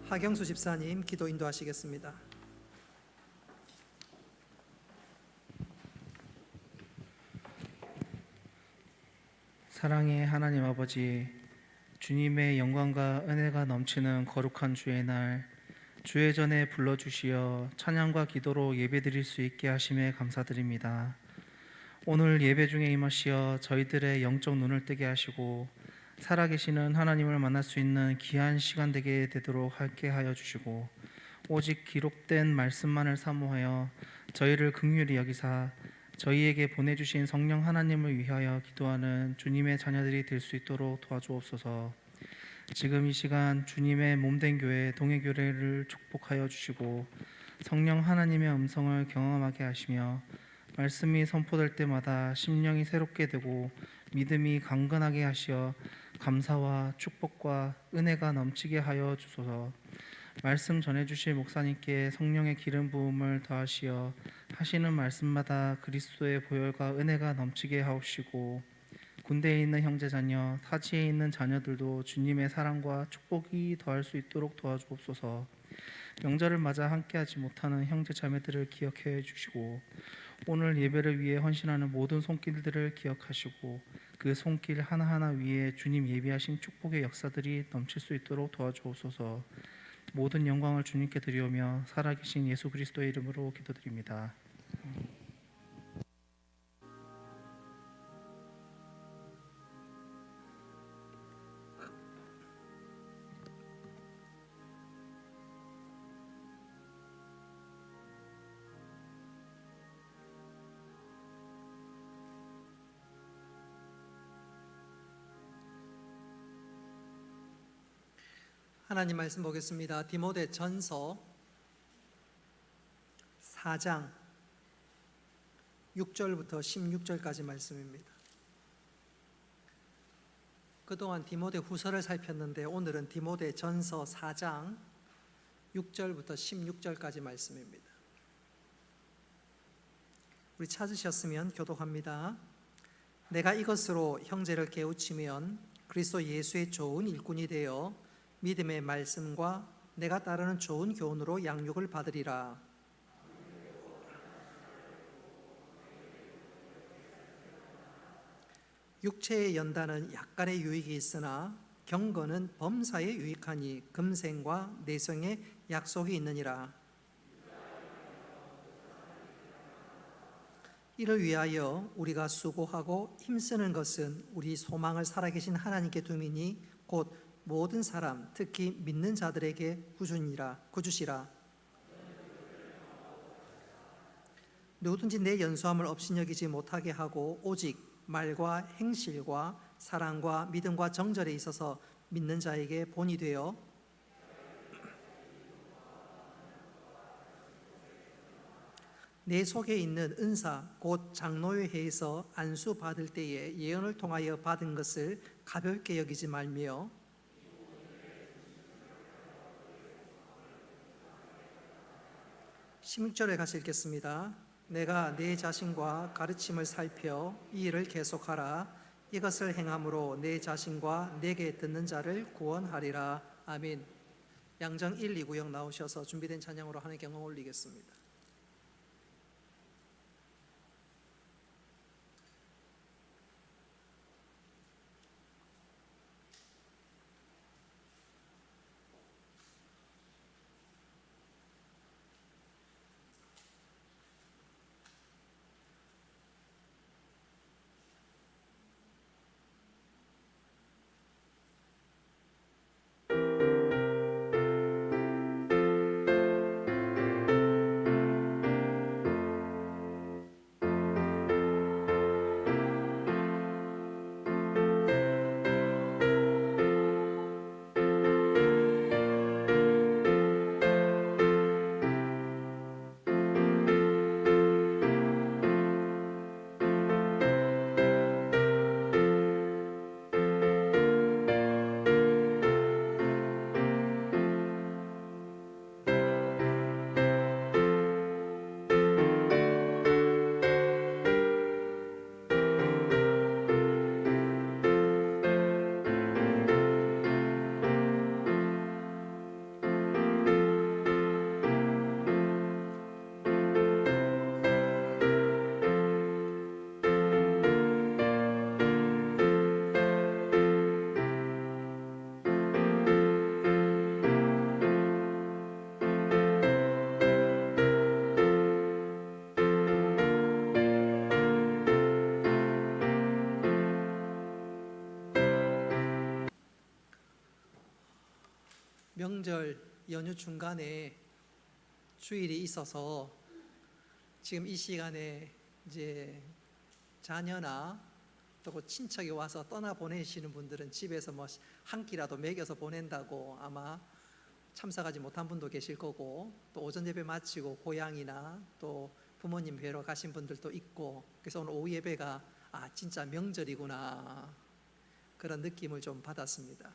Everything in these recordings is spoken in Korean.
하경수 집사님 기도 인도하시겠습니다. 사랑의 하나님 아버지, 주님의 영광과 은혜가 넘치는 거룩한 주의 날, 주의 전에 불러주시어 찬양과 기도로 예배드릴 수 있게 하심에 감사드립니다. 오늘 예배 중에 임하시어 저희들의 영적 눈을 뜨게 하시고 살아계시는 하나님을 만날 수 있는 귀한 시간 되게 되도록 하게 하여 주시고, 오직 기록된 말씀만을 사모하여 저희를 긍휼히 여기사 저희에게 보내주신 성령 하나님을 위하여 기도하는 주님의 자녀들이 될 수 있도록 도와주옵소서. 지금 이 시간 주님의 몸된 교회 동해교회를 축복하여 주시고 성령 하나님의 음성을 경험하게 하시며 말씀이 선포될 때마다 심령이 새롭게 되고 믿음이 강건하게 하시어 감사와 축복과 은혜가 넘치게 하여 주소서. 말씀 전해주실 목사님께 성령의 기름 부음을 더하시어 하시는 말씀마다 그리스도의 보혈과 은혜가 넘치게 하옵시고, 군대에 있는 형제 자녀, 타지에 있는 자녀들도 주님의 사랑과 축복이 더할 수 있도록 도와주옵소서. 명절을 맞아 함께하지 못하는 형제 자매들을 기억해 주시고, 오늘 예배를 위해 헌신하는 모든 손길들을 기억하시고 그 손길 하나하나 위에 주님 예비하신 축복의 역사들이 넘칠 수 있도록 도와주옵소서. 모든 영광을 주님께 드리오며 살아계신 예수 그리스도의 이름으로 기도드립니다. 하나님 말씀 보겠습니다. 디모데 전서 4장 6절부터 16절까지 말씀입니다. 그동안 디모데 후서를 살폈는데 오늘은 디모데 전서 4장 6절부터 16절까지 말씀입니다. 우리 찾으셨으면 교독합니다. 내가 이것으로 형제를 깨우치면 그리스도 예수의 좋은 일꾼이 되어 믿음의 말씀과 내가 따르는 좋은 교훈으로 양육을 받으리라. 육체의 연단은 약간의 유익이 있으나 경건은 범사에 유익하니 금생과 내성에 약속이 있느니라. 이를 위하여 우리가 수고하고 힘쓰는 것은 우리 소망을 살아계신 하나님께 둠이니 곧 모든 사람, 특히 믿는 자들에게 구주시라. 누구든지 내 연소함을 업신여기지 못하게 하고 오직 말과 행실과 사랑과 믿음과 정절에 있어서 믿는 자에게 본이 되어 내 속에 있는 은사 곧 장로회에서 안수 받을 때에 예언을 통하여 받은 것을 가볍게 여기지 말며 16절에 같이 읽겠습니다. 내가 내 자신과 가르침을 살펴 이 일을 계속하라. 이것을 행함으로 내 자신과 내게 듣는 자를 구원하리라. 아멘. 양정 1, 2구역 나오셔서 준비된 찬양으로 하나님께 영광 올리겠습니다. 명절 연휴 중간에 주일이 있어서 지금 이 시간에 이제 자녀나 또 친척이 와서 떠나 보내시는 분들은 집에서 뭐 한 끼라도 먹여서 보낸다고 아마 참석하지 못한 분도 계실 거고, 또 오전 예배 마치고 고향이나 또 부모님 뵈러 가신 분들도 있고, 그래서 오늘 오후 예배가 진짜 명절이구나 그런 느낌을 좀 받았습니다.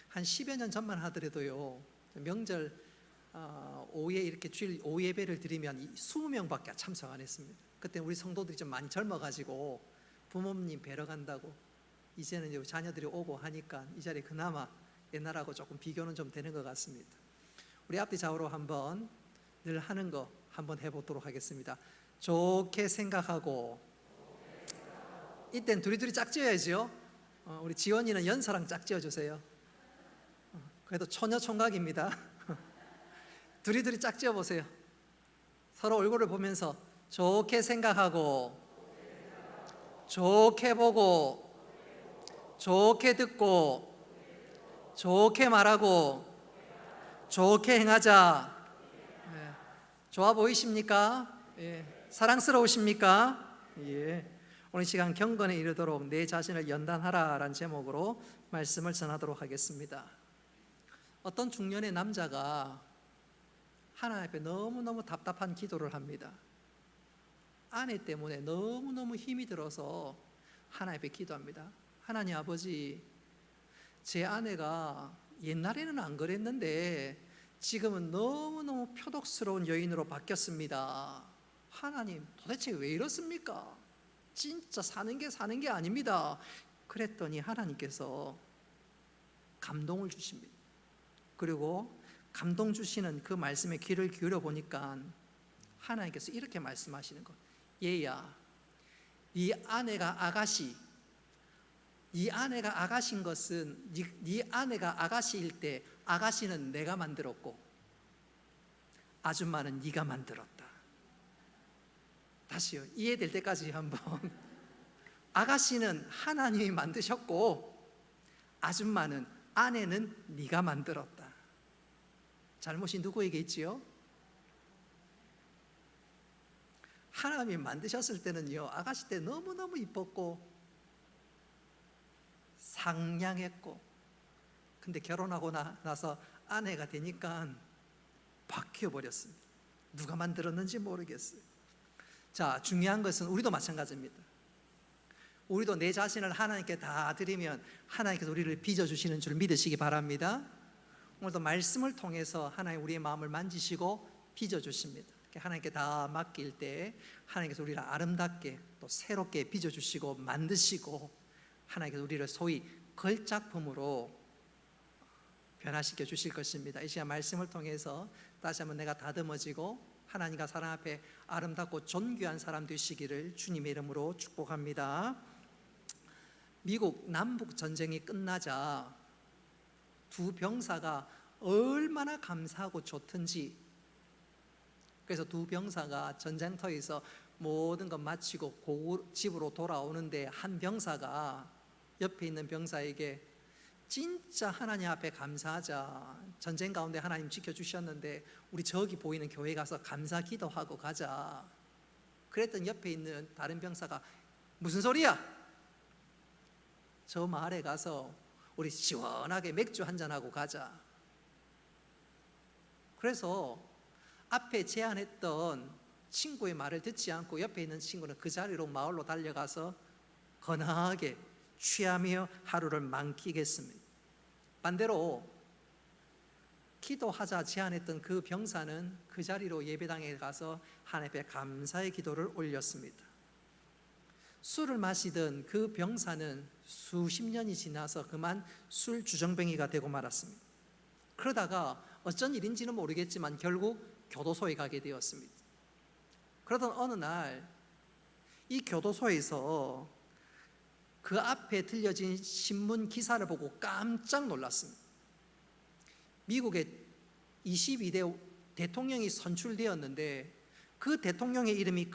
한 10여 년 전만 하더라도요, 명절 오후에 이렇게 주일 오후 예배를 드리면 20명밖에 참석 안 했습니다. 그때 우리 성도들이 좀 많이 젊어가지고 부모님 뵈러 간다고, 이제는 이제 자녀들이 오고 하니까 이 자리에 그나마 옛날하고 조금 비교는 좀 되는 것 같습니다. 우리 앞뒤 좌우로 한번 늘 하는 거 한번 해보도록 하겠습니다. 좋게 생각하고, 이땐 둘이 짝지어야죠. 우리 지원이는 연서랑 짝지어 주세요. 그래도 처녀 총각입니다. 둘이 짝지어 보세요. 서로 얼굴을 보면서 좋게 생각하고, 좋게 보고, 좋게 듣고, 좋게 말하고, 좋게 행하자. 네. 좋아 보이십니까? 예. 사랑스러우십니까? 예. 오늘 시간 경건에 이르도록 내 자신을 연단하라라는 제목으로 말씀을 전하도록 하겠습니다. 어떤 중년의 남자가 하나님 앞에 너무너무 답답한 기도를 합니다. 아내 때문에 너무너무 힘이 들어서 하나님 앞에 기도합니다. 하나님 아버지, 제 아내가 옛날에는 안 그랬는데 지금은 너무너무 표독스러운 여인으로 바뀌었습니다. 하나님, 도대체 왜 이렇습니까? 진짜 사는 게 아닙니다. 그랬더니 하나님께서 감동을 주십니다. 그리고 감동 주시는 그 말씀에 귀를 기울여 보니까 하나님께서 이렇게 말씀하시는 것. 얘야, 네 아내가 아가신 것은 네 아내가 아가씨일 때 아가씨는 내가 만들었고 아줌마는 네가 만들었다. 다시요, 이해될 때까지 한번. 아가씨는 하나님이 만드셨고 아줌마는, 아내는 네가 만들었다. 잘못이 누구에게 있지요? 하나님이 만드셨을 때는요, 아가씨 때 너무너무 이뻤고 상냥했고, 근데 결혼하고 나서 아내가 되니까 바뀌어버렸습니다. 누가 만들었는지 모르겠어요. 자, 중요한 것은 우리도 마찬가지입니다. 우리도 내 자신을 하나님께 다 드리면 하나님께서 우리를 빚어주시는 줄 믿으시기 바랍니다. 오늘도 말씀을 통해서 하나님 우리의 마음을 만지시고 빚어주십니다. 하나님께 다 맡길 때 하나님께서 우리를 아름답게 또 새롭게 빚어주시고 만드시고, 하나님께서 우리를 소위 걸작품으로 변화시켜 주실 것입니다. 이 시간 말씀을 통해서 다시 한번 내가 다듬어지고 하나님과 사람 앞에 아름답고 존귀한 사람 되시기를 주님의 이름으로 축복합니다. 미국 남북 전쟁이 끝나자 두 병사가 얼마나 감사하고 좋던지, 그래서 두 병사가 전쟁터에서 모든 것 마치고 집으로 돌아오는데 한 병사가 옆에 있는 병사에게 진짜 하나님 앞에 감사하자. 전쟁 가운데 하나님 지켜주셨는데 우리 저기 보이는 교회 가서 감사 기도하고 가자. 그랬더니 옆에 있는 다른 병사가 무슨 소리야? 저 마을에 가서 우리 시원하게 맥주 한잔하고 가자. 그래서 앞에 제안했던 친구의 말을 듣지 않고 옆에 있는 친구는 그 자리로 마을로 달려가서 건강하게 취하며 하루를 만끽했습니다. 반대로 기도하자 제안했던 그 병사는 그 자리로 예배당에 가서 하나님 앞에 감사의 기도를 올렸습니다. 술을 마시던 그 병사는 수십 년이 지나서 그만 술 주정뱅이가 되고 말았습니다. 그러다가 어쩐 일인지는 모르겠지만 결국 교도소에 가게 되었습니다. 그러던 어느 날 이 교도소에서 그 앞에 들려진 신문 기사를 보고 깜짝 놀랐습니다. 미국의 22대 대통령이 선출되었는데 그 대통령의 이름이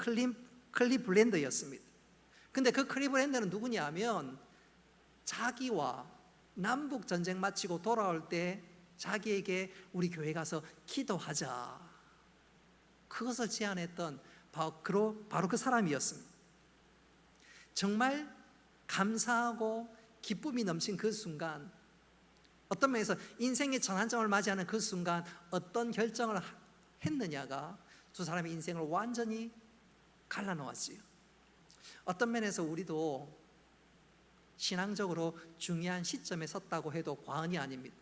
클리블랜드였습니다. 근데 그 클리블랜드는 누구냐 하면 자기와 남북 전쟁 마치고 돌아올 때 자기에게 우리 교회 가서 기도하자. 그것을 제안했던 바로 그 사람이었습니다. 정말 감사하고 기쁨이 넘친 그 순간, 어떤 면에서 인생의 전환점을 맞이하는 그 순간 어떤 결정을 했느냐가 두 사람의 인생을 완전히 갈라놓았지요. 어떤 면에서 우리도 신앙적으로 중요한 시점에 섰다고 해도 과언이 아닙니다.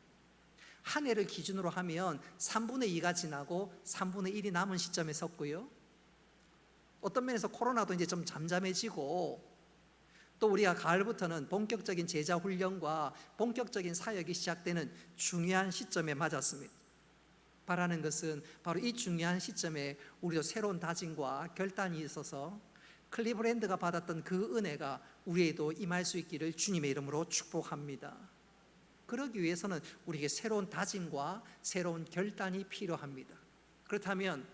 한 해를 기준으로 하면 3분의 2가 지나고 3분의 1이 남은 시점에 섰고요. 어떤 면에서 코로나도 이제 좀 잠잠해지고, 또 우리가 가을부터는 본격적인 제자 훈련과 본격적인 사역이 시작되는 중요한 시점에 맞았습니다. 바라는 것은 바로 이 중요한 시점에 우리도 새로운 다짐과 결단이 있어서 클리브랜드가 받았던 그 은혜가 우리에도 임할 수 있기를 주님의 이름으로 축복합니다. 그러기 위해서는 우리에게 새로운 다짐과 새로운 결단이 필요합니다. 그렇다면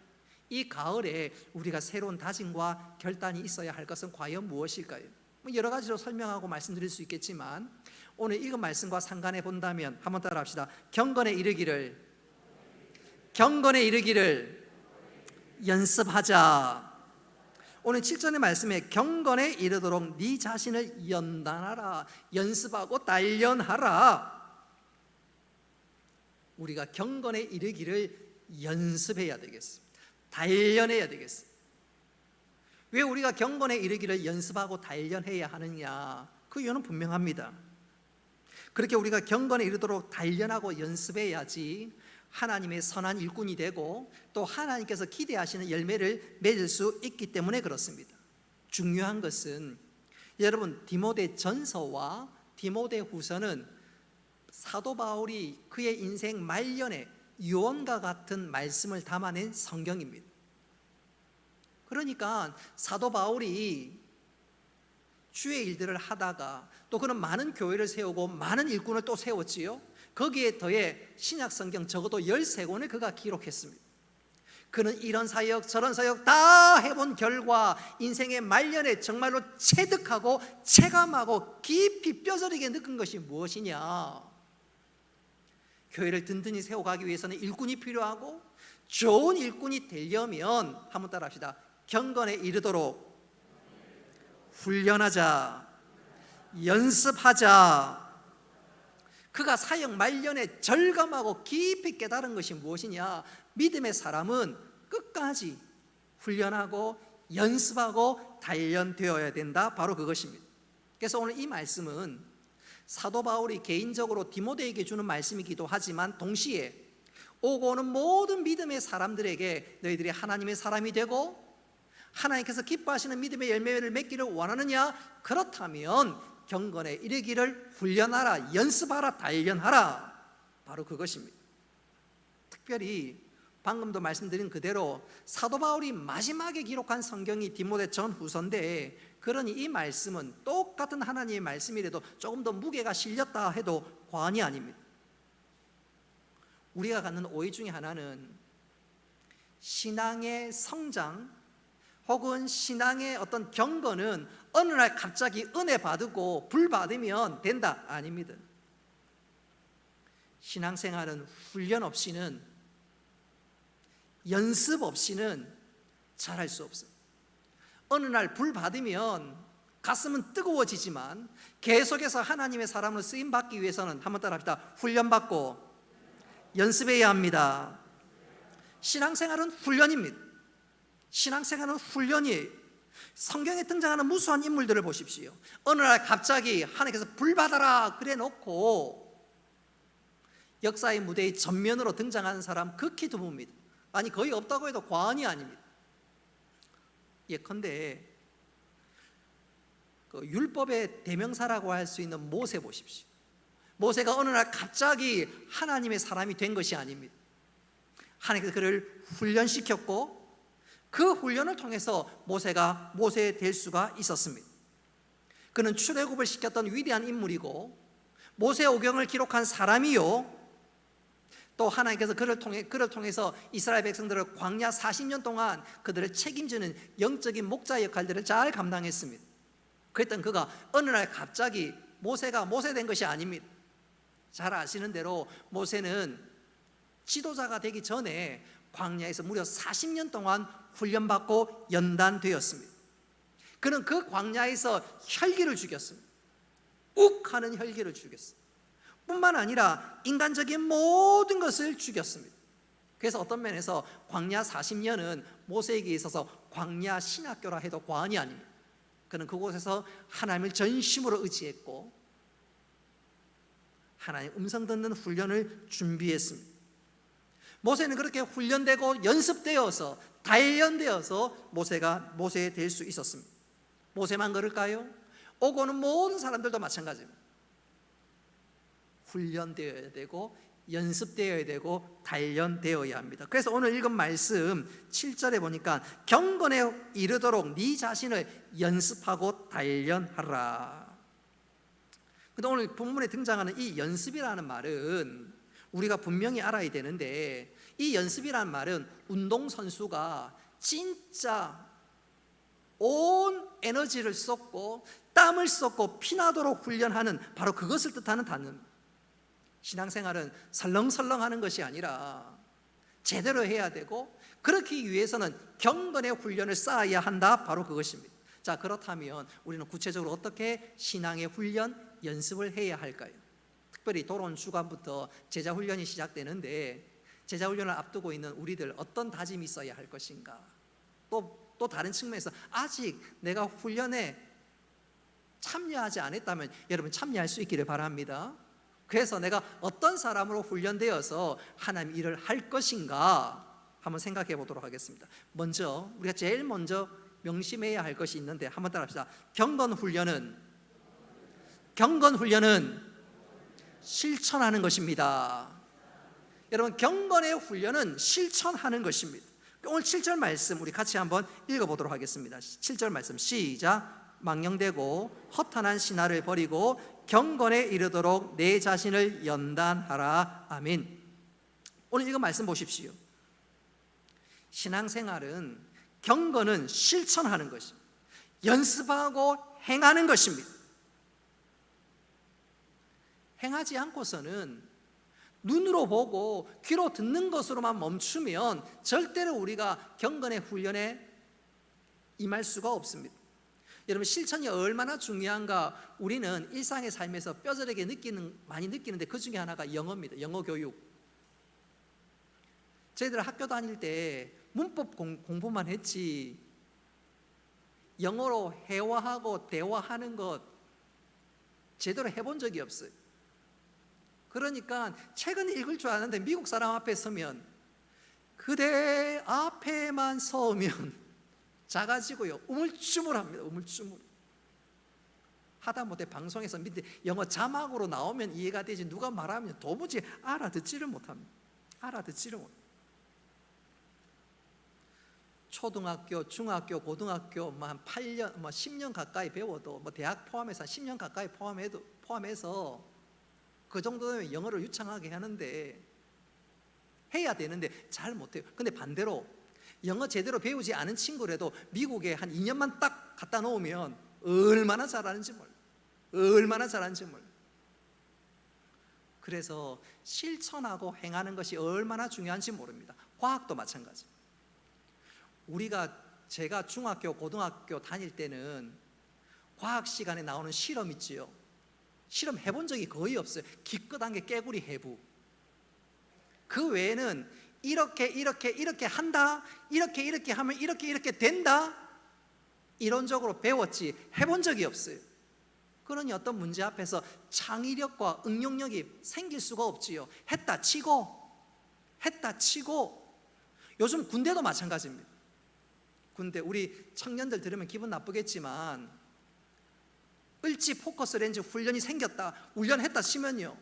이 가을에 우리가 새로운 다짐과 결단이 있어야 할 것은 과연 무엇일까요? 여러 가지로 설명하고 말씀드릴 수 있겠지만, 오늘 읽은 말씀과 상관해 본다면 한번 따라 합시다. 경건에 이르기를 연습하자. 오늘 7절의 말씀에 경건에 이르도록 네 자신을 연단하라, 연습하고 단련하라. 우리가 경건에 이르기를 연습해야 되겠습니다. 단련해야 되겠습니다. 왜 우리가 경건에 이르기를 연습하고 단련해야 하느냐? 그 이유는 분명합니다. 그렇게 우리가 경건에 이르도록 단련하고 연습해야지 하나님의 선한 일꾼이 되고 또 하나님께서 기대하시는 열매를 맺을 수 있기 때문에 그렇습니다. 중요한 것은 여러분, 디모데 전서와 디모데 후서는 사도 바울이 그의 인생 말년에 유언과 같은 말씀을 담아낸 성경입니다. 그러니까 사도 바울이 주의 일들을 하다가 또 그는 많은 교회를 세우고 많은 일꾼을 또 세웠지요. 거기에 더해 신약 성경 적어도 13권을 그가 기록했습니다. 그는 이런 사역 저런 사역 다 해본 결과 인생의 말년에 정말로 체득하고 체감하고 깊이 뼈저리게 느낀 것이 무엇이냐? 교회를 든든히 세워가기 위해서는 일꾼이 필요하고, 좋은 일꾼이 되려면 한번 따라 합시다. 경건에 이르도록 훈련하자, 연습하자. 그가 사역 말년에 절감하고 깊이 깨달은 것이 무엇이냐? 믿음의 사람은 끝까지 훈련하고 연습하고 단련되어야 된다. 바로 그것입니다. 그래서 오늘 이 말씀은 사도 바울이 개인적으로 디모데에게 주는 말씀이기도 하지만, 동시에 오고 오는 모든 믿음의 사람들에게 너희들이 하나님의 사람이 되고 하나님께서 기뻐하시는 믿음의 열매를 맺기를 원하느냐? 그렇다면 경건에 이르기를 훈련하라, 연습하라, 단련하라. 바로 그것입니다. 특별히 방금도 말씀드린 그대로 사도 바울이 마지막에 기록한 성경이 디모데 전후서인데, 그러니 이 말씀은 똑같은 하나님의 말씀이라도 조금 더 무게가 실렸다 해도 과언이 아닙니다. 우리가 갖는 오해 중에 하나는 신앙의 성장 혹은 신앙의 어떤 경건은 어느 날 갑자기 은혜 받고 불 받으면 된다. 아닙니다. 신앙생활은 훈련 없이는, 연습 없이는 잘할 수 없어요. 어느 날 불 받으면 가슴은 뜨거워지지만 계속해서 하나님의 사람으로 쓰임 받기 위해서는 한번 따라 합시다. 훈련받고 연습해야 합니다. 신앙생활은 훈련입니다. 신앙생활은 훈련이에요. 성경에 등장하는 무수한 인물들을 보십시오. 어느 날 갑자기 하나님께서 불 받아라 그래 놓고 역사의 무대의 전면으로 등장하는 사람 극히 드뭅니다. 아니, 거의 없다고 해도 과언이 아닙니다. 예컨대 그 율법의 대명사라고 할 수 있는 모세 보십시오. 모세가 어느 날 갑자기 하나님의 사람이 된 것이 아닙니다. 하나님께서 그를 훈련시켰고 그 훈련을 통해서 모세가 모세 될 수가 있었습니다. 그는 출애굽을 시켰던 위대한 인물이고 모세오경을 기록한 사람이요, 또 하나님께서 그를 통해서 이스라엘 백성들을 광야 40년 동안 그들을 책임지는 영적인 목자 역할들을 잘 감당했습니다. 그랬던 그가 어느 날 갑자기 모세가 모세 된 것이 아닙니다. 잘 아시는 대로 모세는 지도자가 되기 전에 광야에서 무려 40년 동안 훈련받고 연단되었습니다. 그는 그 광야에서 혈기를 죽였습니다. 욱 하는 혈기를 죽였습니다. 뿐만 아니라 인간적인 모든 것을 죽였습니다. 그래서 어떤 면에서 광야 40년은 모세에게 있어서 광야 신학교라 해도 과언이 아닙니다. 그는 그곳에서 하나님을 전심으로 의지했고 하나님 음성 듣는 훈련을 준비했습니다. 모세는 그렇게 훈련되고 연습되어서 단련되어서 모세가 될 수 있었습니다. 모세만 그럴까요? 오고 오는 모든 사람들도 마찬가지입니다. 훈련되어야 되고 연습되어야 되고 단련되어야 합니다. 그래서 오늘 읽은 말씀 7절에 보니까 경건에 이르도록 네 자신을 연습하고 단련하라. 근데 오늘 본문에 등장하는 이 연습이라는 말은 우리가 분명히 알아야 되는데, 이 연습이라는 말은 운동선수가 진짜 온 에너지를 쏟고 땀을 쏟고 피나도록 훈련하는 바로 그것을 뜻하는 단어입니다. 신앙생활은 설렁설렁하는 것이 아니라 제대로 해야 되고, 그렇기 위해서는 경건의 훈련을 쌓아야 한다, 바로 그것입니다. 자, 그렇다면 우리는 구체적으로 어떻게 신앙의 훈련, 연습을 해야 할까요? 특별히 돌아온 주간부터 제자훈련이 시작되는데, 제자훈련을 앞두고 있는 우리들 어떤 다짐이 있어야 할 것인가? 또 다른 측면에서 아직 내가 훈련에 참여하지 않았다면 여러분 참여할 수 있기를 바랍니다. 그래서 내가 어떤 사람으로 훈련되어서 하나님 일을 할 것인가 한번 생각해 보도록 하겠습니다. 먼저 우리가 제일 먼저 명심해야 할 것이 있는데 한번 따라합시다. 경건훈련은 실천하는 것입니다. 여러분, 경건의 훈련은 실천하는 것입니다. 오늘 7절 말씀 우리 같이 한번 읽어보도록 하겠습니다. 7절 말씀 시작. 망령되고 허탄한 신화를 버리고 경건에 이르도록 내 자신을 연단하라. 아멘. 오늘 이거 말씀 보십시오. 신앙생활은 경건은 실천하는 것입니다. 연습하고 행하는 것입니다. 행하지 않고서는 눈으로 보고 귀로 듣는 것으로만 멈추면 절대로 우리가 경건의 훈련에 임할 수가 없습니다. 여러분, 실천이 얼마나 중요한가 우리는 일상의 삶에서 뼈저리게 많이 느끼는데 그 중에 하나가 영어입니다. 영어 교육. 저희들 학교 다닐 때 문법 공부만 했지 영어로 회화하고 대화하는 것 제대로 해본 적이 없어요. 그러니까 책은 읽을 줄 아는데 미국 사람 앞에 서면 그대 앞에만 서면 작아지고요, 우물쭈물합니다. 우물쭈물. 하다못해 방송에서 밑에 영어 자막으로 나오면 이해가 되지 누가 말하면 도무지 알아듣지를 못합니다. 알아듣지를 못. 초등학교, 중학교, 고등학교 한 8년, 10년 가까이 배워도 대학 포함해서 10년 가까이 포함해서 그 정도면 영어를 유창하게 하는데 해야 되는데 잘 못해요. 근데 반대로 영어 제대로 배우지 않은 친구라도 미국에 한 2년만 딱 갖다 놓으면 얼마나 잘하는지 몰라요. 얼마나 잘하는지 몰라요. 그래서 실천하고 행하는 것이 얼마나 중요한지 모릅니다. 과학도 마찬가지. 제가 중학교, 고등학교 다닐 때는 과학 시간에 나오는 실험 있지요. 실험 해본 적이 거의 없어요. 기껏한 게 깨구리 해부. 그 외에는 이렇게 한다, 이렇게 하면 이렇게 된다, 이론적으로 배웠지 해본 적이 없어요. 그러니 어떤 문제 앞에서 창의력과 응용력이 생길 수가 없지요. 했다 치고 요즘 군대도 마찬가지입니다. 군대 우리 청년들 들으면 기분 나쁘겠지만 을지 포커스 렌즈 훈련이 생겼다, 훈련했다 치면요,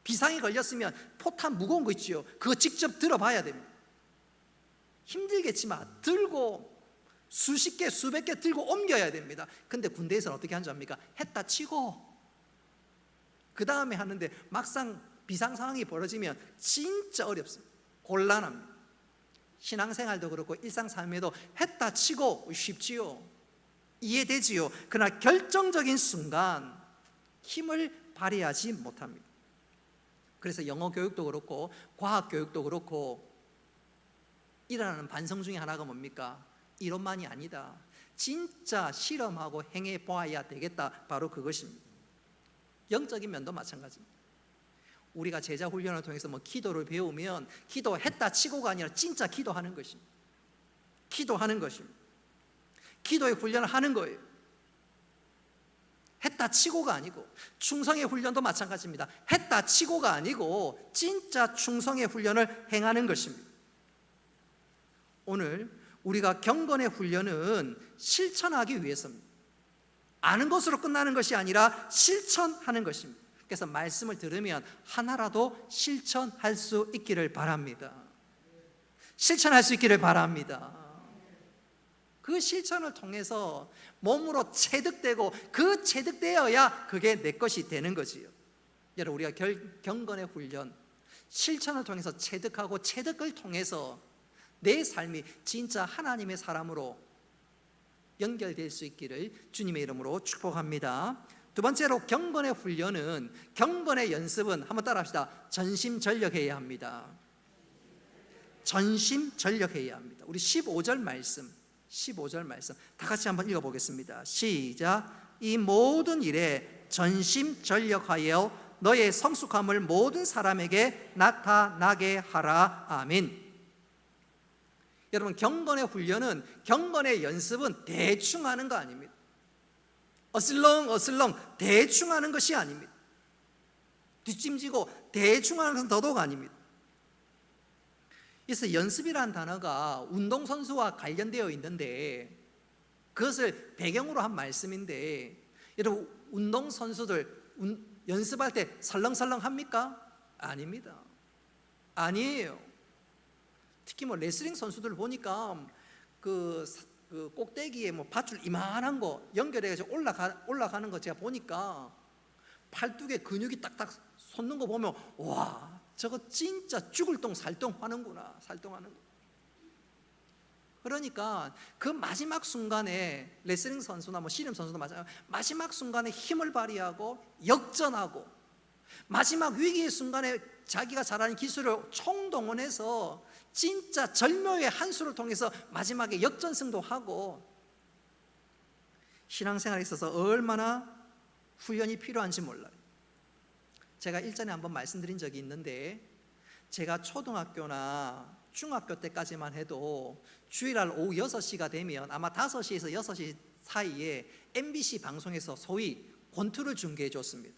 비상이 걸렸으면 포탄 무거운 거 있지요, 그거 직접 들어봐야 됩니다. 힘들겠지만 들고 수십 개 수백 개 들고 옮겨야 됩니다. 근데 군대에서는 어떻게 하는 줄 압니까? 했다 치고 그 다음에 하는데 막상 비상 상황이 벌어지면 진짜 어렵습니다. 곤란합니다. 신앙생활도 그렇고 일상삶에도 했다 치고 쉽지요, 이해되지요. 그러나 결정적인 순간 힘을 발휘하지 못합니다. 그래서 영어 교육도 그렇고 과학 교육도 그렇고 일어나는 반성 중에 하나가 뭡니까? 이론만이 아니다. 진짜 실험하고 행해 보아야 되겠다. 바로 그것입니다. 영적인 면도 마찬가지입니다. 우리가 제자 훈련을 통해서 기도를 배우면 기도했다 치고가 아니라 진짜 기도하는 것입니다. 기도하는 것입니다. 기도의 훈련을 하는 거예요. 했다 치고가 아니고, 충성의 훈련도 마찬가지입니다. 했다 치고가 아니고 진짜 충성의 훈련을 행하는 것입니다. 오늘 우리가 경건의 훈련은 실천하기 위해서입니다. 아는 것으로 끝나는 것이 아니라 실천하는 것입니다. 그래서 말씀을 들으면 하나라도 실천할 수 있기를 바랍니다. 실천할 수 있기를 바랍니다. 그 실천을 통해서 몸으로 체득되고 그 체득되어야 그게 내 것이 되는 거지요. 여러분, 우리가 경건의 훈련, 실천을 통해서 체득하고 체득을 통해서 내 삶이 진짜 하나님의 사람으로 연결될 수 있기를 주님의 이름으로 축복합니다. 두 번째로 경건의 훈련은, 경건의 연습은 한번 따라합시다. 전심전력해야 합니다. 전심전력해야 합니다. 우리 15절 말씀 다 같이 한번 읽어보겠습니다. 시작. 이 모든 일에 전심전력하여 너의 성숙함을 모든 사람에게 나타나게 하라. 아멘. 여러분, 경건의 훈련은, 경건의 연습은 대충 하는 거 아닙니다. 어슬렁 대충 하는 것이 아닙니다. 뒷짐지고 대충 하는 것은 더더욱 아닙니다. 그래서 연습이라는 단어가 운동선수와 관련되어 있는데, 그것을 배경으로 한 말씀인데, 여러분, 운동선수들 연습할 때 설렁설렁 합니까? 아닙니다. 아니에요. 특히 레슬링 선수들 보니까 그 꼭대기에 밧줄 이만한 거 연결해서 올라가는 거 제가 보니까 팔뚝에 근육이 딱딱 솟는 거 보면, 와, 저거 진짜 죽을 똥 살똥 하는구나. 살똥하는 거. 그러니까 그 마지막 순간에 레슬링 선수나 씨름 선수도 마찬가지로 마지막 순간에 힘을 발휘하고 역전하고, 마지막 위기의 순간에 자기가 잘하는 기술을 총동원해서 진짜 절묘의 한 수를 통해서 마지막에 역전승도 하고, 신앙생활에 있어서 얼마나 훈련이 필요한지 몰라요. 제가 일전에 한번 말씀드린 적이 있는데, 제가 초등학교나 중학교 때까지만 해도 주일날 오후 6시가 되면 아마 5시에서 6시 사이에 MBC 방송에서 소위 권투를 중계해 줬습니다.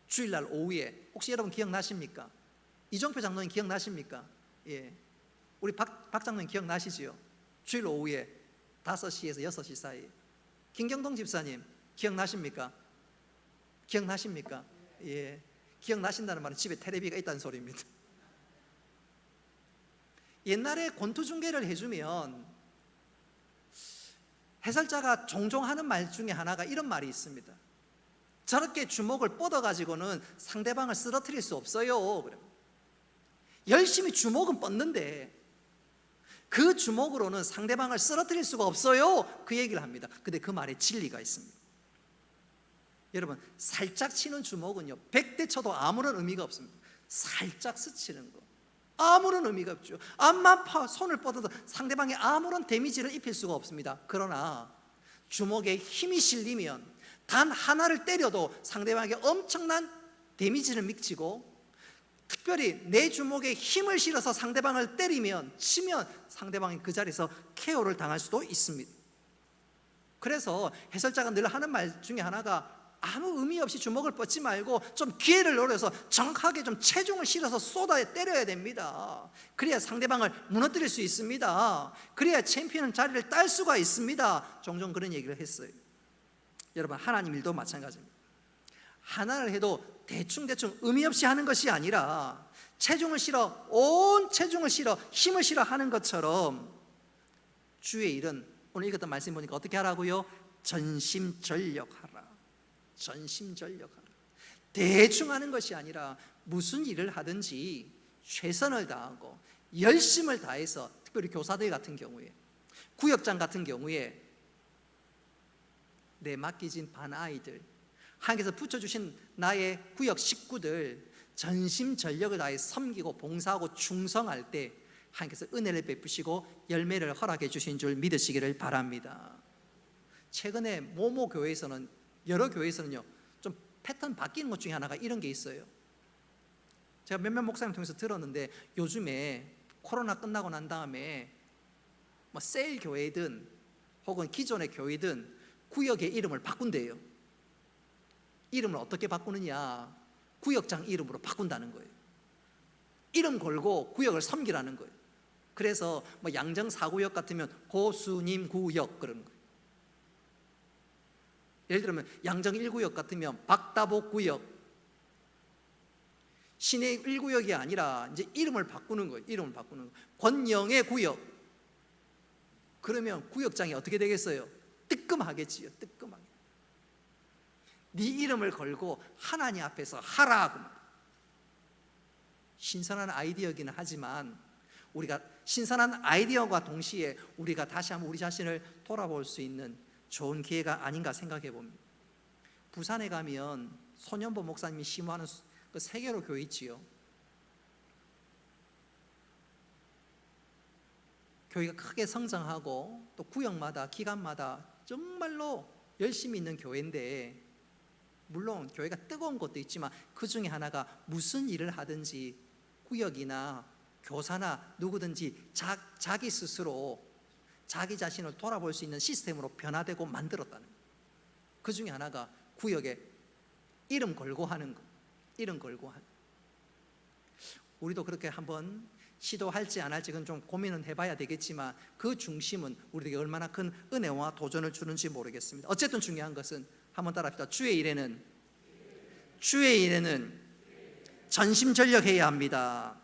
주일날 오후에. 혹시 여러분 기억나십니까? 이종표 장로님 기억나십니까? 예. 우리 박 장로님 기억나시지요? 주일 오후에 5시에서 6시 사이. 김경동 집사님 기억나십니까? 기억나십니까? 예. 기억나신다는 말은 집에 텔레비가 있다는 소리입니다. 옛날에 권투 중계를 해주면 해설자가 종종 하는 말 중에 하나가 이런 말이 있습니다. 저렇게 주먹을 뻗어가지고는 상대방을 쓰러뜨릴 수 없어요. 열심히 주먹은 뻗는데 그 주먹으로는 상대방을 쓰러뜨릴 수가 없어요. 그 얘기를 합니다. 근데 그 말에 진리가 있습니다. 여러분, 살짝 치는 주먹은요 100대 쳐도 아무런 의미가 없습니다. 살짝 스치는 거 아무런 의미가 없죠. 암만 손을 뻗어도 상대방에 아무런 데미지를 입힐 수가 없습니다. 그러나 주먹에 힘이 실리면 단 하나를 때려도 상대방에게 엄청난 데미지를 미치고, 특별히 내 주먹에 힘을 실어서 상대방을 치면 상대방이 그 자리에서 KO를 당할 수도 있습니다. 그래서 해설자가 늘 하는 말 중에 하나가, 아무 의미 없이 주먹을 뻗지 말고 좀 기회를 노려서 정확하게 좀 체중을 실어서 쏟아 때려야 됩니다. 그래야 상대방을 무너뜨릴 수 있습니다. 그래야 챔피언 자리를 딸 수가 있습니다. 종종 그런 얘기를 했어요. 여러분, 하나님 일도 마찬가지입니다. 하나를 해도 대충 의미 없이 하는 것이 아니라 체중을 실어, 온 체중을 실어, 힘을 실어 하는 것처럼 주의 일은 오늘 읽었던 말씀 보니까 어떻게 하라고요? 전심전력하라. 전심전력하라. 대충 하는 것이 아니라 무슨 일을 하든지 최선을 다하고 열심을 다해서, 특별히 교사들 같은 경우에, 구역장 같은 경우에 내 맡기진 반 아이들, 하나님께서 붙여주신 나의 구역 식구들 전심전력을 다해 섬기고 봉사하고 충성할 때 하나님께서 은혜를 베푸시고 열매를 허락해 주신 줄 믿으시기를 바랍니다. 최근에 모모 교회에서는, 여러 교회에서는요, 좀 패턴 바뀌는 것 중에 하나가 이런 게 있어요. 제가 몇몇 목사님 통해서 들었는데, 요즘에 코로나 끝나고 난 다음에 뭐 셀 교회든 혹은 기존의 교회든 구역의 이름을 바꾼대요. 이름을 어떻게 바꾸느냐, 구역장 이름으로 바꾼다는 거예요. 이름 걸고 구역을 섬기라는 거예요. 그래서 뭐 양정 4구역 같으면 고수님 구역 그러는 거예요. 예를 들면 양정 1구역 같으면 박다복 구역, 시내 1구역이 아니라 이제 이름을 바꾸는 거예요. 이름을 바꾸는 거예요. 권영의 구역. 그러면 구역장이 어떻게 되겠어요? 뜨끔하겠지요. 뜨끔하게. 네 이름을 걸고 하나님 앞에서 하라고. 신선한 아이디어이기는 하지만, 우리가 신선한 아이디어와 동시에 우리가 다시 한번 우리 자신을 돌아볼 수 있는 좋은 기회가 아닌가 생각해 봅니다. 부산에 가면 손연보 목사님이 심호하는 그 세계로 교회 있지요. 교회가 크게 성장하고 또 구역마다 기간마다 정말로 열심히 있는 교회인데, 물론 교회가 뜨거운 것도 있지만 그 중에 하나가 무슨 일을 하든지 구역이나 교사나 누구든지 자기 스스로 자기 자신을 돌아볼 수 있는 시스템으로 변화되고 만들었다는 거예요. 그 중에 하나가 구역에 이름 걸고 하는 거. 이름 걸고 하는 거. 우리도 그렇게 한번 시도할지 안 할지 그건 좀 고민은 해봐야 되겠지만, 그 중심은 우리에게 얼마나 큰 은혜와 도전을 주는지 모르겠습니다. 어쨌든 중요한 것은 한번 따라합시다. 주의 일에는 전심전력해야 합니다.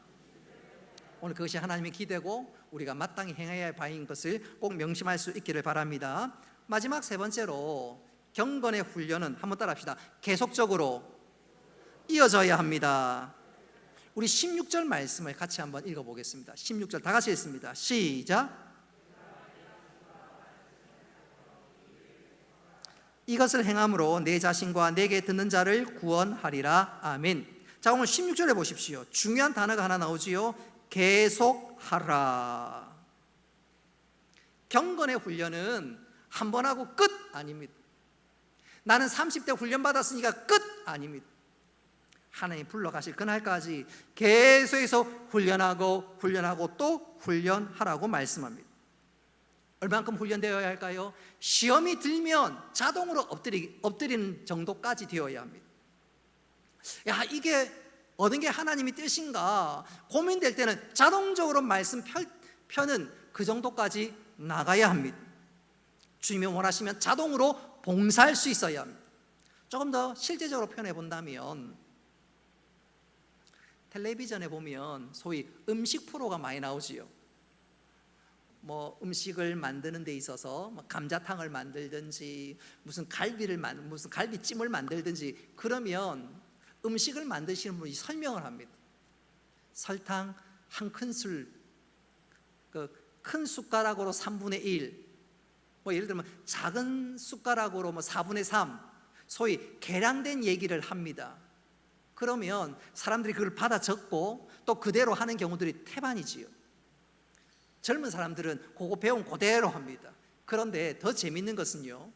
오늘 그것이 하나님의 기대고 우리가 마땅히 행해야 할 바인 것을 꼭 명심할 수 있기를 바랍니다. 마지막 세 번째로, 경건의 훈련은 한번 따라합시다. 계속적으로 이어져야 합니다. 우리 16절 말씀을 같이 한번 읽어보겠습니다. 16절 다 같이 읽습니다. 시작. 이것을 행함으로 내 자신과 내게 듣는 자를 구원하리라. 아멘. 자, 오늘 16절에 보십시오. 중요한 단어가 하나 나오지요. 계속하라. 경건의 훈련은 한 번 하고 끝 아닙니다. 나는 30대 훈련 받았으니까 끝 아닙니다. 하나님 불러가실 그날까지 계속해서 훈련하고 또 훈련하라고 말씀합니다. 얼만큼 훈련되어야 할까요? 시험이 들면 자동으로 엎드리는 정도까지 되어야 합니다. 야, 이게 어느 게 하나님의 뜻인가 고민될 때는 자동적으로 말씀 펴는 그 정도까지 나가야 합니다. 주님이 원하시면 자동으로 봉사할 수 있어야 합니다. 조금 더 실제적으로 표현해 본다면, 텔레비전에 보면 소위 음식 프로가 많이 나오지요. 뭐 음식을 만드는 데 있어서 뭐 감자탕을 만들든지 무슨 갈비찜을 만들든지, 그러면 음식을 만드시는 분이 설명을 합니다. 설탕 한 큰술, 큰 숟가락으로 3분의 1, 뭐 예를 들면 작은 숟가락으로 뭐 4분의 3, 소위 계량된 얘기를 합니다. 그러면 사람들이 그걸 받아 적고 또 그대로 하는 경우들이 태반이지요. 젊은 사람들은 그거 배운 그대로 합니다. 그런데 더 재밌는 것은요,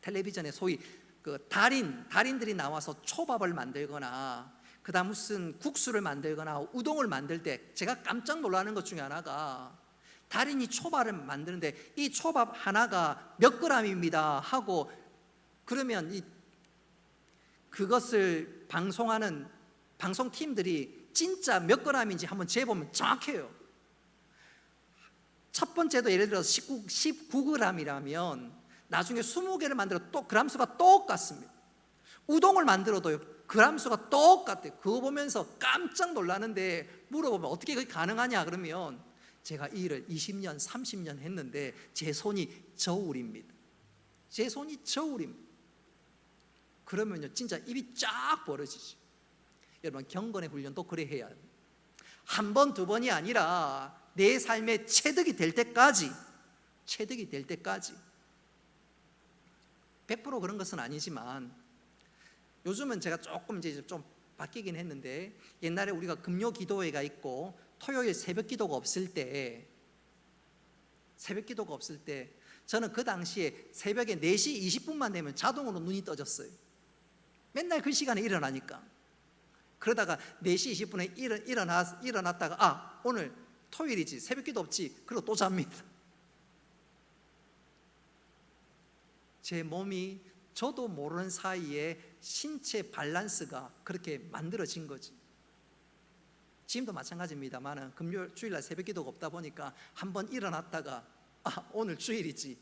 텔레비전에 소위 그 달인들이 나와서 초밥을 만들거나 그다음 무슨 국수를 만들거나 우동을 만들 때 제가 깜짝 놀라는 것 중에 하나가, 달인이 초밥을 만드는데 이 초밥 하나가 몇 그램입니다 하고, 그러면 그것을 방송하는 방송팀들이 진짜 몇 그램인지 한번 재보면 정확해요. 첫 번째도 예를 들어서 19g이라면 나중에 20개를 만들어 또 그램수가 똑같습니다. 우동을 만들어도요, 그램수가 똑같아요. 그거 보면서 깜짝 놀라는데, 물어보면 어떻게 그게 가능하냐 그러면, 제가 이 일을 20년 30년 했는데 제 손이 저울입니다. 그러면요 진짜 입이 쫙 벌어지죠. 여러분, 경건의 훈련도 그래 해야 합니다. 한 번, 두 번이 아니라 내 삶의 체득이 될 때까지 100% 그런 것은 아니지만, 요즘은 제가 조금 이제 좀 바뀌긴 했는데, 옛날에 우리가 금요 기도회가 있고 토요일 새벽 기도가 없을 때 저는 그 당시에 새벽에 4시 20분만 되면 자동으로 눈이 떠졌어요. 맨날 그 시간에 일어나니까. 그러다가 4시 20분에 일어났다가 오늘 토요일이지, 새벽 기도 없지, 그리고 또 잡니다. 제 몸이 저도 모르는 사이에 신체 밸런스가 그렇게 만들어진 거지. 지금도 마찬가지입니다만 금요일 주일날 새벽 기도가 없다 보니까 한번 일어났다가 오늘 주일이지.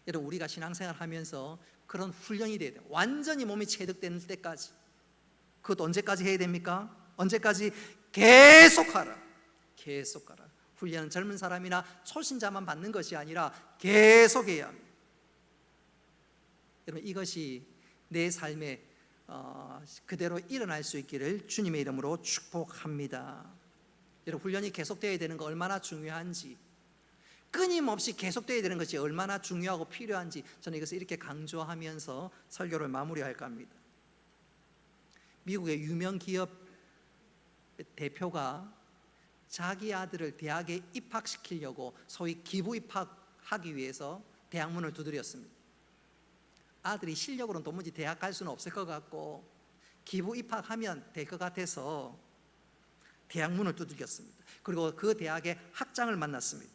여러분, 우리가 신앙생활 하면서 그런 훈련이 돼야 돼요. 완전히 몸이 체득될 때까지. 그것도 언제까지 해야 됩니까? 언제까지? 계속하라. 계속하라. 훈련은 젊은 사람이나 초신자만 받는 것이 아니라 계속해야 합니다. 여러분, 이것이 내 삶에 그대로 일어날 수 있기를 주님의 이름으로 축복합니다. 여러분, 훈련이 계속되어야 되는 거 얼마나 중요한지, 끊임없이 계속되어야 되는 것이 얼마나 중요하고 필요한지, 저는 이것을 이렇게 강조하면서 설교를 마무리할까 합니다. 미국의 유명 기업 대표가 자기 아들을 대학에 입학시키려고 소위 기부 입학하기 위해서 대학문을 두드렸습니다. 아들이 실력으로는 도무지 대학 갈 수는 없을 것 같고 기부 입학하면 될 것 같아서 대학문을 두들겼습니다. 그리고 그 대학의 학장을 만났습니다.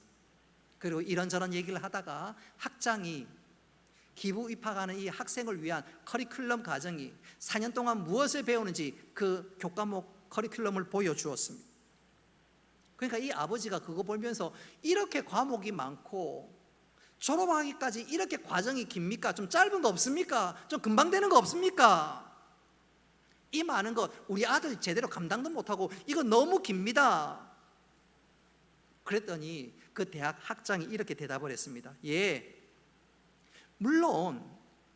그리고 이런저런 얘기를 하다가 학장이 기부 입학하는 이 학생을 위한 커리큘럼 과정이 4년 동안 무엇을 배우는지 그 교과목 커리큘럼을 보여주었습니다. 그러니까 이 아버지가 그거 보면서 이렇게 과목이 많고 졸업하기까지 이렇게 과정이 깁니까? 좀 짧은 거 없습니까? 좀 금방 되는 거 없습니까? 이 많은 것 우리 아들 제대로 감당도 못하고 이거 너무 깁니다. 그랬더니 그 대학 학장이 이렇게 대답을 했습니다. 예, 물론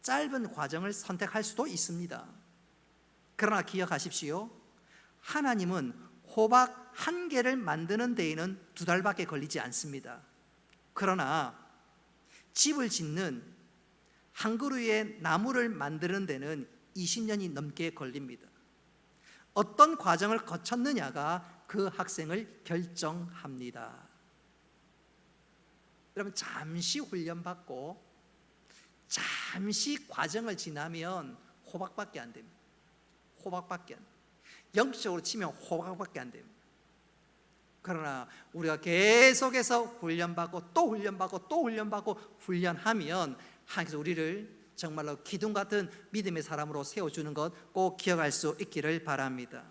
짧은 과정을 선택할 수도 있습니다. 그러나 기억하십시오. 하나님은 호박 한 개를 만드는 데에는 2달밖에 걸리지 않습니다. 그러나 집을 짓는 한 그루의 나무를 만드는 데는 20년이 넘게 걸립니다. 어떤 과정을 거쳤느냐가 그 학생을 결정합니다. 여러분, 잠시 훈련받고 잠시 과정을 지나면 호박밖에 안 됩니다. 호박밖에 안 됩니다. 영적으로 치면 호박밖에 안 됩니다. 그러나 우리가 계속해서 훈련받고 또 훈련받고 또 훈련받고 훈련하면 하나님께서 우리를 정말로 기둥 같은 믿음의 사람으로 세워주는 것 꼭 기억할 수 있기를 바랍니다.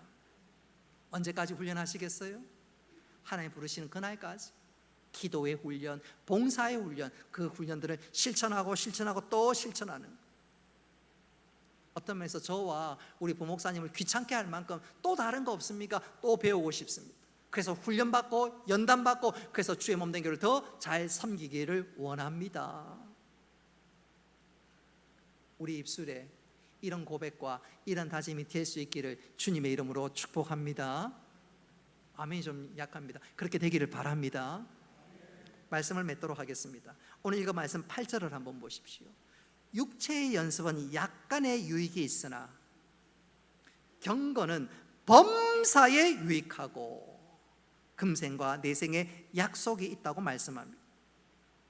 언제까지 훈련하시겠어요? 하나님 부르시는 그날까지. 기도의 훈련, 봉사의 훈련, 그 훈련들을 실천하고 또 실천하는 것. 어떤 면에서 저와 우리 부목사님을 귀찮게 할 만큼 또 다른 거 없습니까? 또 배우고 싶습니다. 그래서 훈련받고 연단받고 그래서 주의 몸된 교회를 더 잘 섬기기를 원합니다. 우리 입술에 이런 고백과 이런 다짐이 될 수 있기를 주님의 이름으로 축복합니다. 아멘이 좀 약합니다. 그렇게 되기를 바랍니다. 말씀을 맺도록 하겠습니다. 오늘 이거 말씀 8절을 한번 보십시오. 육체의 연습은 약간의 유익이 있으나 경건은 범사에 유익하고 금생과 내생에 약속이 있다고 말씀합니다.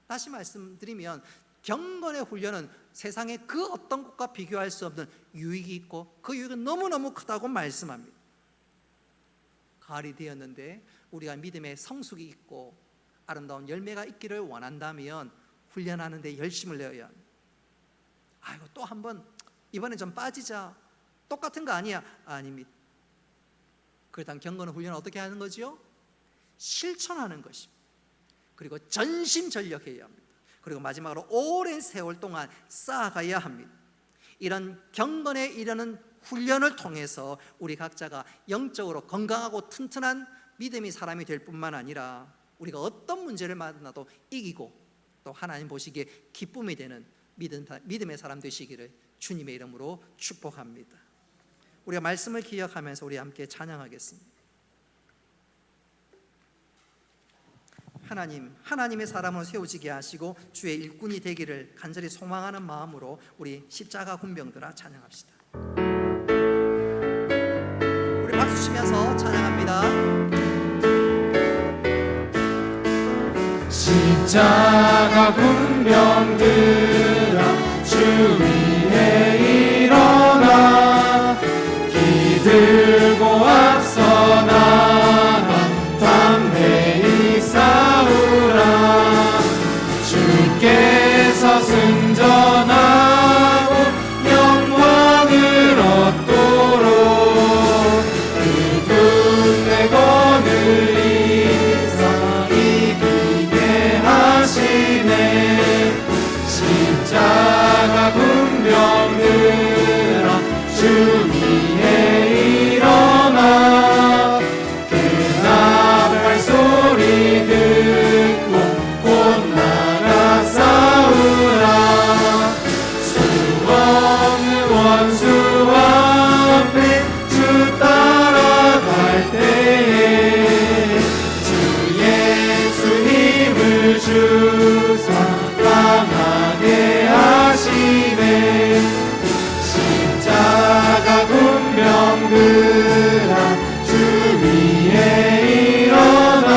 다시 말씀드리면 경건의 훈련은 세상의 그 어떤 것과 비교할 수 없는 유익이 있고 그 유익은 너무너무 크다고 말씀합니다. 가을이 되었는데 우리가 믿음의 성숙이 있고 아름다운 열매가 있기를 원한다면 훈련하는 데 열심을 내어야 합니다. 아이고 또 한번 이번에 좀 빠지자, 똑같은 거 아니야? 아닙니다. 그렇다면 경건의 훈련은 어떻게 하는 거지요? 실천하는 것입니다. 그리고 전심전력해야 합니다. 그리고 마지막으로 오랜 세월 동안 쌓아가야 합니다. 이런 경건에 이르는 훈련을 통해서 우리 각자가 영적으로 건강하고 튼튼한 믿음의 사람이 될 뿐만 아니라 우리가 어떤 문제를 만나도 이기고 또 하나님 보시기에 기쁨이 되는 믿음의 사람 되시기를 주님의 이름으로 축복합니다. 우리가 말씀을 기억하면서 우리 함께 찬양하겠습니다. 하나님의 사람으로 세워지게 하시고 주의 일꾼이 되기를 간절히 소망하는 마음으로 우리 십자가 군병들아 찬양합시다. 우리 박수 치면서 찬양합니다. 십자가 군병들아 주 위에 일어나 기들고 앞서 나가 담대히 싸우라. 주께서 승전하고 영광을 얻도록 그 군대 거느리사 이기게 하시네. 십자가 군병들아 주 위에 일어나 그 나팔 소리 듣고 곧 나가 싸우라. 수 없는 원수 앞에 주 따라갈 때에 주 예수 힘을 주사 강하게 하시네. 십자가 군병들아 주 위에 일어나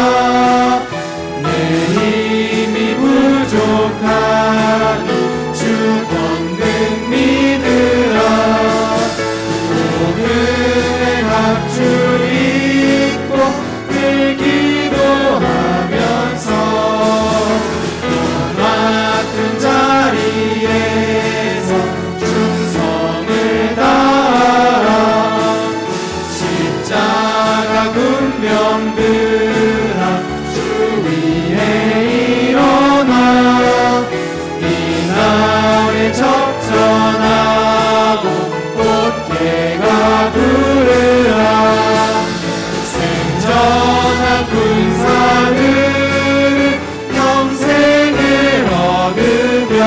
내 힘이 부족하니 주 권능 믿으라. 오늘의 합주 입고 늘 기도하면서 맡은 자리에서 충성을 다하라. 십자가 군병들아 주 위에 일어나 이 날에 적전하고 꽃게가 부르라. 승전한 군사들은 영생을 얻으며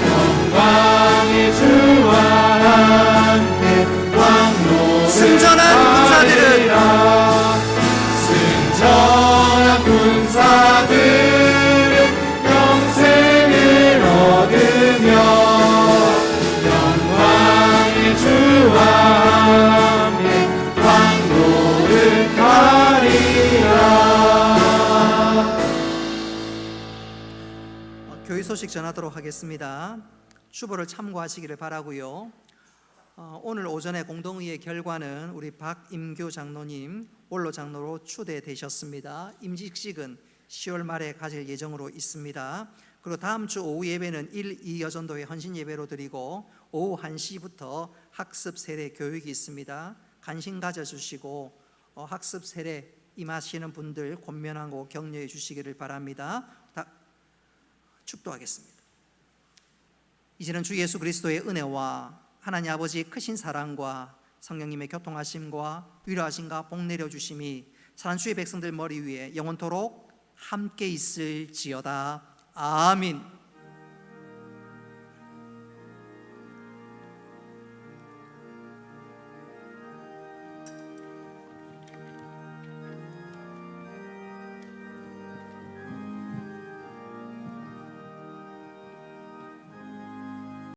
영광의 주와 함께 왕노를 승전한 군사들은 승전한 군사들은 영생을 얻으며 영광의 주와 함께 왕노를 가리라. 교회 소식 전하도록 하겠습니다. 주보를 참고하시기를 바라고요. 오늘 오전에 공동의회 결과는 우리 박임교 장로님 원로 장로로 추대되셨습니다. 임직식은 10월 말에 가질 예정으로 있습니다. 그리고 다음 주 오후 예배는 1, 2 여전도회 헌신 예배로 드리고 오후 1시부터 학습 세례 교육이 있습니다. 관심 가져주시고 학습 세례 임하시는 분들 권면하고 격려해 주시기를 바랍니다. 축도하겠습니다. 이제는 주 예수 그리스도의 은혜와 하나님 아버지의 크신 사랑과 성령님의 교통하심과 위로하심과 복 내려주심이 사랑주의 백성들 머리 위에 영원토록 함께 있을지어다. 아멘.